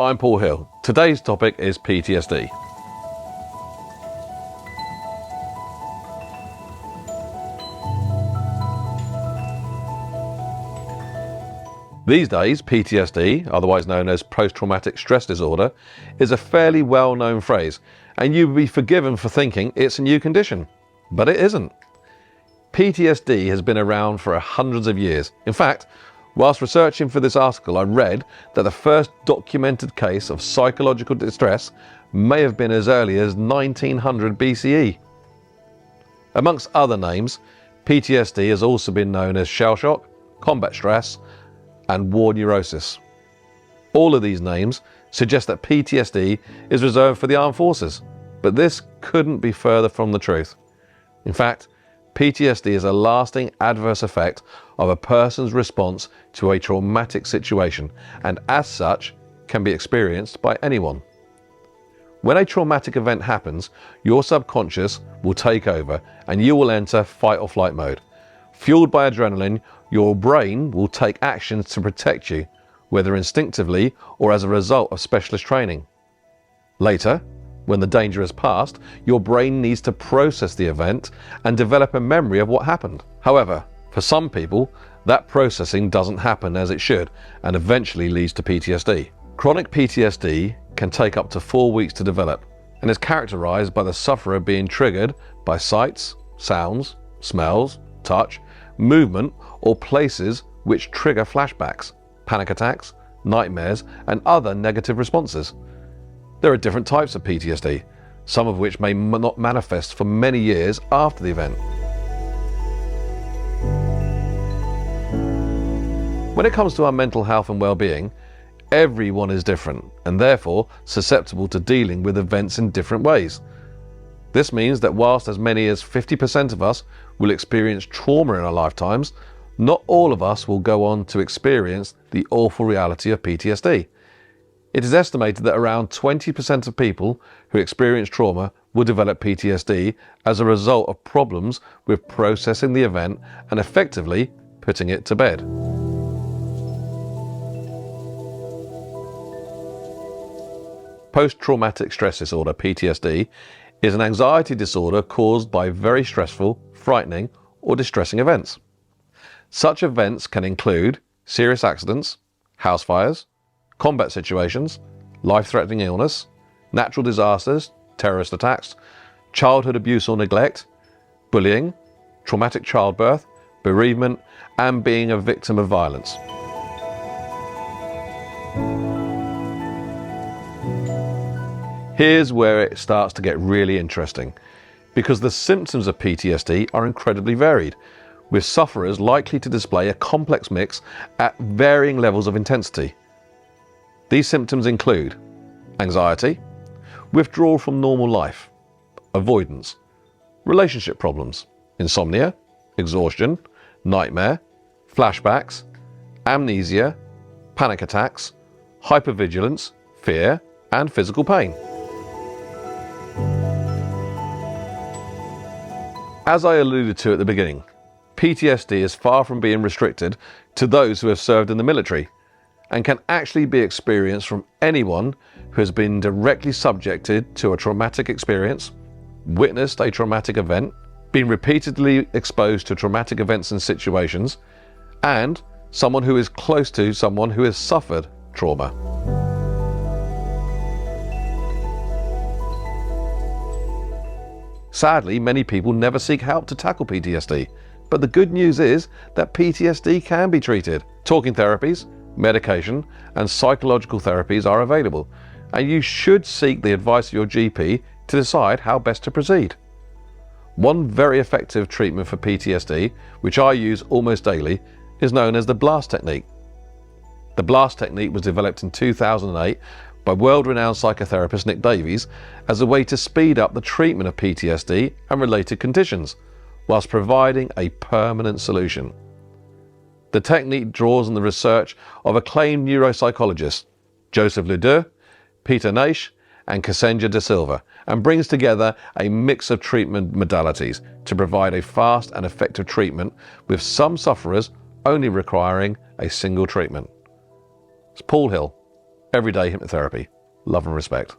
I'm Paul Hill. Today's topic is PTSD. These days, PTSD, otherwise known as post-traumatic stress disorder, is a fairly well-known phrase, and you would be forgiven for thinking it's a new condition. But it isn't. PTSD has been around for hundreds of years. In fact, whilst researching for this article, I read that the first documented case of psychological distress may have been as early as 1900 BCE. Amongst other names, PTSD has also been known as shell shock, combat stress, and war neurosis. All of these names suggest that PTSD is reserved for the armed forces, but this couldn't be further from the truth. In fact, PTSD is a lasting adverse effect of a person's response to a traumatic situation, and as such can be experienced by anyone. When a traumatic event happens, your subconscious will take over and you will enter fight or flight mode. Fueled by adrenaline, your brain will take actions to protect you, whether instinctively or as a result of specialist training. Later, when the danger has passed, your brain needs to process the event and develop a memory of what happened. However, for some people, that processing doesn't happen as it should and eventually leads to PTSD. Chronic PTSD can take up to 4 weeks to develop and is characterized by the sufferer being triggered by sights, sounds, smells, touch, movement, or places which trigger flashbacks, panic attacks, nightmares, and other negative responses. There are different types of PTSD, some of which may not manifest for many years after the event. When it comes to our mental health and well-being, everyone is different and therefore susceptible to dealing with events in different ways. This means that whilst as many as 50% of us will experience trauma in our lifetimes, not all of us will go on to experience the awful reality of PTSD. It is estimated that around 20% of people who experience trauma will develop PTSD as a result of problems with processing the event and effectively putting it to bed. Post-traumatic stress disorder, PTSD, is an anxiety disorder caused by very stressful, frightening, or distressing events. Such events can include serious accidents, house fires, combat situations, life-threatening illness, natural disasters, terrorist attacks, childhood abuse or neglect, bullying, traumatic childbirth, bereavement, and being a victim of violence. Here's where it starts to get really interesting, because the symptoms of PTSD are incredibly varied, with sufferers likely to display a complex mix at varying levels of intensity. These symptoms include anxiety, withdrawal from normal life, avoidance, relationship problems, insomnia, exhaustion, nightmare, flashbacks, amnesia, panic attacks, hypervigilance, fear, and physical pain. As I alluded to at the beginning, PTSD is far from being restricted to those who have served in the military and can actually be experienced from anyone who has been directly subjected to a traumatic experience, witnessed a traumatic event, been repeatedly exposed to traumatic events and situations, and someone who is close to someone who has suffered trauma. Sadly, many people never seek help to tackle PTSD, but the good news is that PTSD can be treated. Talking therapies, medication, and psychological therapies are available, and you should seek the advice of your GP to decide how best to proceed. One very effective treatment for PTSD, which I use almost daily, is known as the BLAST technique. The BLAST technique was developed in 2008 by world-renowned psychotherapist Nick Davies as a way to speed up the treatment of PTSD and related conditions, whilst providing a permanent solution. The technique draws on the research of acclaimed neuropsychologists Joseph Ledoux, Peter Naish, and Cassandra De Silva, and brings together a mix of treatment modalities to provide a fast and effective treatment, with some sufferers only requiring a single treatment. It's Paul Hill. Everyday hypnotherapy. Love and respect.